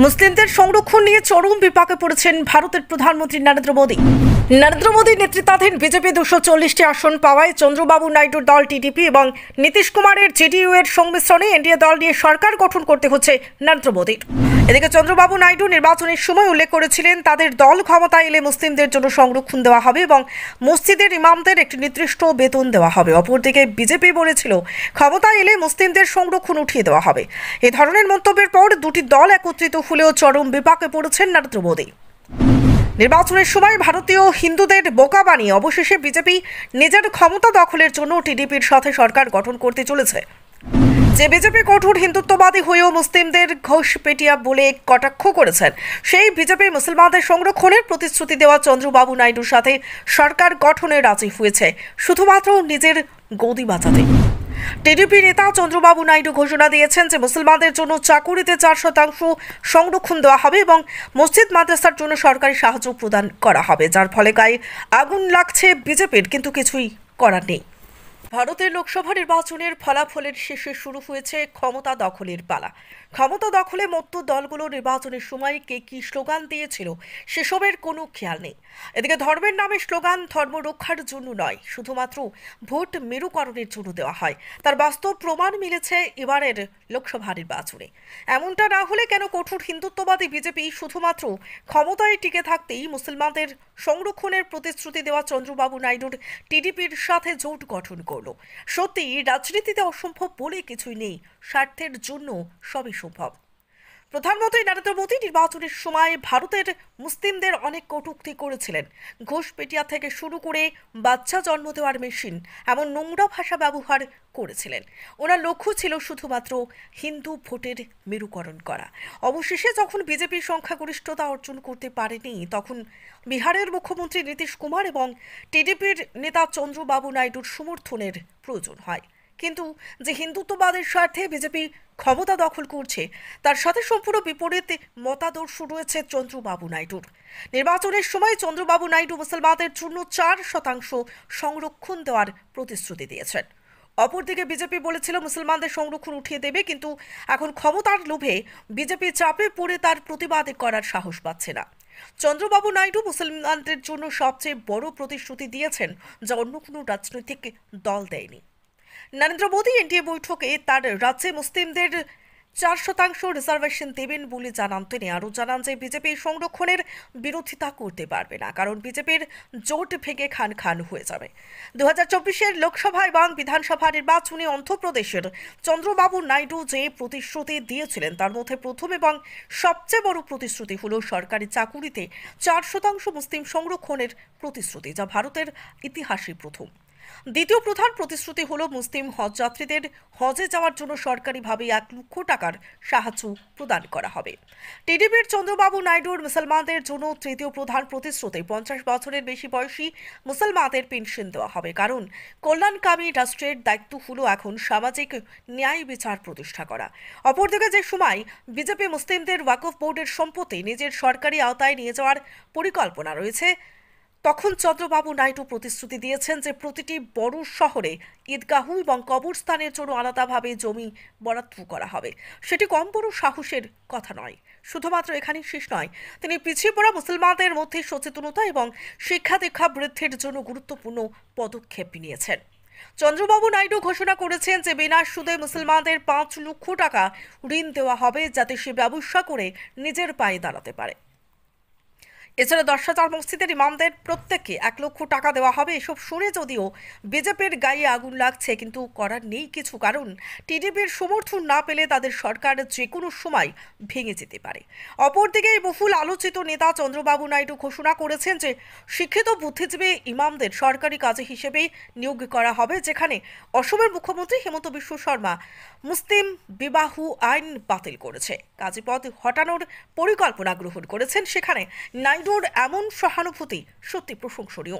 মুসলিমদের সংরক্ষণ নিয়ে চরম বিপাকে পড়েছেন ভারতের প্রধানমন্ত্রী নরেন্দ্র মোদী। নরেন্দ্র মোদী নেতৃত্বাধীন বিজেপি 240টি আসন পাওয়ায় চন্দ্রবাবু নাইডুর দল টিডিপি এবং নীতিশ কুমারের জেডিইউ এর সংমিশ্রণে এনডিএ দল নিয়ে সরকার গঠন করতে হচ্ছে নরেন্দ্র মোদীর। এদিকে চন্দ্রবাবু নাইডু নির্বাচনের সময় উল্লেখ করেছিলেন তাদের দল ক্ষমতায় এলে মুসলিমদের জন্য সংরক্ষণ দেওয়া হবে এবং মসজিদের ইমামদের একটি নির্দিষ্ট বেতন দেওয়া হবে। অপরদিকে বিজেপি বলেছিল ক্ষমতায় এলে মুসলিমদের সংরক্ষণ উঠিয়ে দেওয়া হবে। এই ধরনের মন্তব্যের পর দুটি দল একত্রিত হলেও চরম বিপাকে পড়েছেন নরেন্দ্র মোদী। নির্বাচনের সময় ভারতীয় হিন্দুদের বোকা বানিয়ে অবশেষে বিজেপি নিজের ক্ষমতা দখলের জন্য টিডিপির সাথে সরকার গঠন করতে চলেছে। যে বিজেপি কঠোর হিন্দুত্ববাদী হয়েও মুসলিমদের ঘোষপেটিয়া বলে কটাক্ষ করেছেন, সেই বিজেপি মুসলমানদের সংরক্ষণের প্রতিশ্রুতি দেওয়া চন্দ্রবাবু নাইডুর সাথে সরকার গঠনে রাজি হয়েছে শুধুমাত্র নিজের গদি বাঁচাতে। টিডিপি নেতা চন্দ্রবাবু নাইডু ঘোষণা দিয়েছেন যে মুসলমানদের জন্য চাকুরিতে 4% সংরক্ষণ দেওয়া হবে এবং মসজিদ মাদ্রাসার জন্য সরকারি সাহায্য প্রদান করা হবে, যার ফলে গায়ে আগুন লাগছে বিজেপির, কিন্তু কিছুই করার নেই। ভারতের লোকসভা নির্বাচনের ফলাফলের শেষে শুরু হয়েছে ক্ষমতা দখলের পালা। ক্ষমতা দখলে মত্ত দলগুলো নির্বাচনের সময় কে কি স্লোগান দিয়েছিল সেসবের কোনো খেয়াল নেই। এদিকে ধর্মের নামে স্লোগান ধর্ম রক্ষার জন্য নয়, শুধুমাত্র ভোট মেরুকরণের জন্য দেওয়া হয়। তার বাস্তব প্রমাণ মিলেছে এবারের লোকসভা নির্বাচনে। এমনটা না হলে কেন কঠোর হিন্দুত্ববাদী বিজেপি শুধুমাত্র ক্ষমতায় টিকে থাকতেই মুসলমানদের সংরক্ষণের প্রতিশ্রুতি দেওয়া চন্দ্রবাবু নাইডুর টিডিপির সাথে জোট গঠন করলো? সত্যি রাজনীতিতে অসম্ভব বলে কিছুই নেই, স্বার্থের জন্য সবই সম্ভব। প্রধানমন্ত্রী নরেন্দ্র মোদী নির্বাচনের সময় ভারতের মুসলিমদের অনেক কটূক্তি করেছিলেন। ঘোষপেটিয়া থেকে শুরু করে বাচ্চা জন্ম দেওয়ার মেশিন, এমন নোংরা ভাষা ব্যবহার করেছিলেন। ওনার লক্ষ্য ছিল শুধুমাত্র হিন্দু ভোটের মেরুকরণ করা। অবশেষে যখন বিজেপি সংখ্যাগরিষ্ঠতা অর্জন করতে পারেনি, তখন বিহারের মুখ্যমন্ত্রী নীতিশ কুমার এবং টিডিপির নেতা চন্দ্রবাবু নাইডুর সমর্থনের প্রয়োজন হয়। কিন্তু যে হিন্দুত্ববাদের স্বার্থে বিজেপি ক্ষমতা দখল করছে, তার সাথে সম্পূর্ণ বিপরীত মতাদর্শ রয়েছে চন্দ্রবাবু নাইডুর। নির্বাচনের সময় চন্দ্রবাবু নাইডু মুসলমানদের জন্য 4% সংরক্ষণ দেওয়ার প্রতিশ্রুতি দিয়েছেন। অপরদিকে বিজেপি বলেছিল মুসলমানদের সংরক্ষণ উঠিয়ে দেবে, কিন্তু এখন ক্ষমতার লোভে বিজেপি চাপে পড়ে তার প্রতিবাদ করার সাহস পাচ্ছে না। চন্দ্রবাবু নাইডু মুসলমানদের জন্য সবচেয়ে বড় প্রতিশ্রুতি দিয়েছেন, যা অন্য কোনো রাজনৈতিক দল দেয়নি। নরেন্দ্র মোদী এনডিএ বৈঠকে তার রাজ্যে মুসলিমদের 4% রিজার্ভেশন দেবেন বলে জানান তিনি। আরও জানান যে বিজেপি সংরক্ষণের বিরোধিতা করতে পারবে না, কারণ বিজেপির জোট ভেঙে খান খান হয়ে যাবে। 2024-এর লোকসভা এবং বিধানসভা নির্বাচনে অন্ধ্রপ্রদেশের চন্দ্রবাবু নাইডু যে প্রতিশ্রুতি দিয়েছিলেন, তার মধ্যে প্রথম এবং সবচেয়ে বড় প্রতিশ্রুতি হল সরকারি চাকুরিতে 4% মুসলিম সংরক্ষণের প্রতিশ্রুতি, যা ভারতের ইতিহাসে প্রথম। দ্বিতীয় প্রধান প্রতিশ্রুতি হল মুসলিম হজ যাত্রীদের হজে যাওয়ার জন্য সরকারিভাবে 1 লক্ষ টাকার সাহায্য প্রদান করা হবে। টিডিপির চন্দ্রবাবু নাইডুর মুসলমানদের জন্য তৃতীয় প্রধান প্রতিশ্রুতি 50 বছরের বেশি বয়সী মুসলমানদের পেনশন দেওয়া হবে, কারণ কল্যাণকামী রাষ্ট্রের দায়িত্ব হলো এখন সামাজিক ন্যায় বিচার প্রতিষ্ঠা করা। অপরদিকে যে সময় বিজেপি মুসলিমদের ওয়াকফ বোর্ডের সম্পত্তি নিজের সরকারি আওতায় নিয়ে যাওয়ার পরিকল্পনা রয়েছে, তখন চন্দ্রবাবু নাইডু প্রতিশ্রুতি দিয়েছেন যে প্রতিটি বড় শহরে ঈদগাহ এবং কবরস্থানের জন্য আলাদাভাবে জমি বরাদ্দ করা হবে। সেটি কম বড় সাহসের কথা নয়। শুধুমাত্র এখানেই শেষ নয়, তিনি পিছিয়ে পড়া মুসলমানদের মধ্যে সচেতনতা এবং শিক্ষা দীক্ষা বৃদ্ধির জন্য গুরুত্বপূর্ণ পদক্ষেপ নিয়েছেন। চন্দ্রবাবু নাইডু ঘোষণা করেছেন যে বিনা সুদে মুসলমানদের 5 লক্ষ টাকা ঋণ দেওয়া হবে, যাতে সে ব্যবসা করে নিজের পায়ে দাঁড়াতে পারে। এছাড়া 10,000 মসজিদের ইমামদের প্রত্যেককে 1 লক্ষ টাকা দেওয়া হবে। এসব শুনে যদিও বিজেপির গায়ে আগুন লাগছে, কিন্তু করার নেই কিছু, কারণ টিডিপির সমর্থন না পেলে তাদের সরকার যে কোনো সময় ভেঙে যেতে পারে। অপরদিকে এই বহুল আলোচিত নেতা চন্দ্রবাবু নাইডু ঘোষণা করেছেন যে শিক্ষিত বুদ্ধিজীবী ইমামদের সরকারি কাজে হিসেবে নিয়োগ করা হবে, যেখানে অসমের মুখ্যমন্ত্রী হিমন্ত বিশ্ব শর্মা মুসলিম বিবাহ আইন বাতিল করেছে, কাজী পদ হটানোর পরিকল্পনা গ্রহণ করেছেন। সেখানে নাইডুর এমন সহানুভূতি সত্যি প্রশংসনীয়।